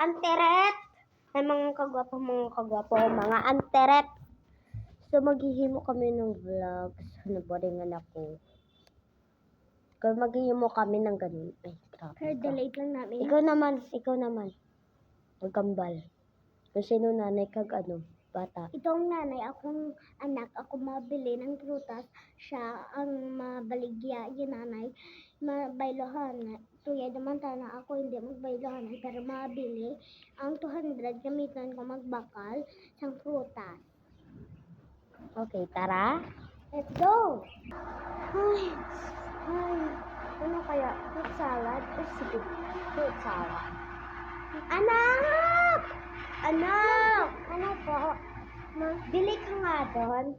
anteret. Ay, mga anteret. So, maghihimo kami ng vlogs. Naboringan ako. Kaya maghihimo kami ng ganun. Ay, grabe. Pero delete lang namin. Ikaw naman. Magkambal. Kung sino nanay kag bata. Itong nanay, akong anak, ako mabili ng prutas. Siya ang mabaligya, yung nanay. Mabailohan. Tuya naman tana ako hindi magbailohan. Pero mabili. Ang 200, gamitan ko magbakal ng prutas. Okay, tara. Let's go! Ay. Ano kaya? Fruit salad? Sige, fruit salad. Anak! Ano po? Bili ka nga doon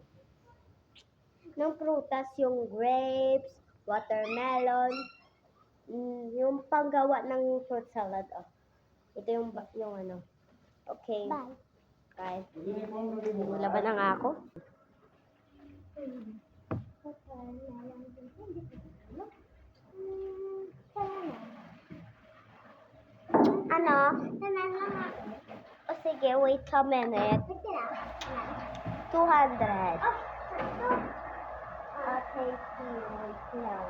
ng prutas, yung grapes, watermelon, yung panggawa ng fruit salad. Oh. Ito yung ano. Okay. Bye. Kahit laban na nga ako. Ano? O sige, wait a minute. 200. Okay, wait lang.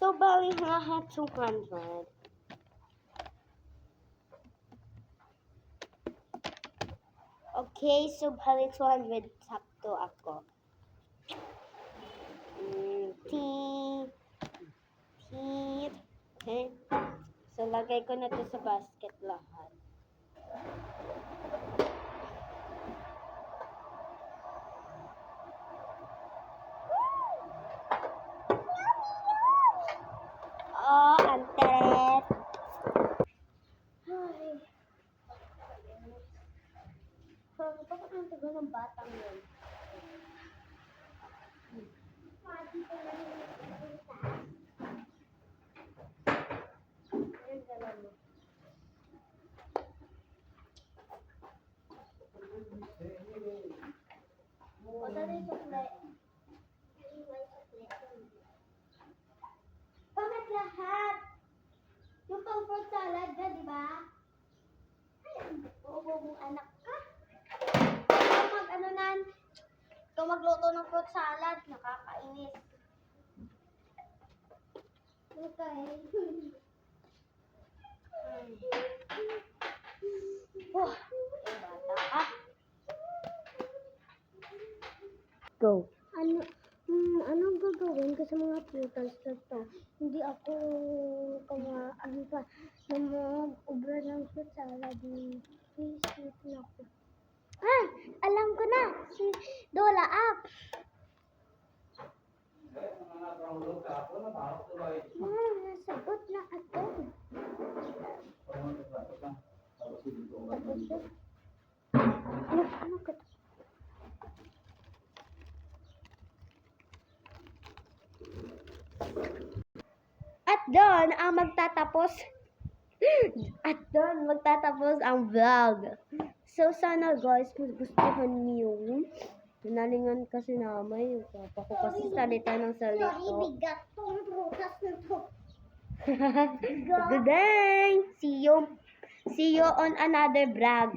So, bali lahat 200. Okay, so bali 200 sakto ako. Okay. So, lagay ko na to sa basket lahat. Oh, anteret. Ay. Bakit ang tagal ng batang yun? Bakit lahat? Yung pang fruit salad ka, di ba? Ay, bobo mong anak ka. Ikaw magluto ng fruit salad, nakakainis. Okay. Bata ka. Go. Anong gagawin ko sa mga prutas na to? Hindi ako ubra ng fruit salad. Please, na ako. Ah! Alam ko na! Si Dola Up! Nasagot na ako. Ano ka? At doon magtatapos ang vlog. So, sana guys, magustuhan niyo. Nalingan kasi namin yung papa ko kasi salita ng salito. Sorry, bigat tong prutas na to. Good day! See you on another vlog.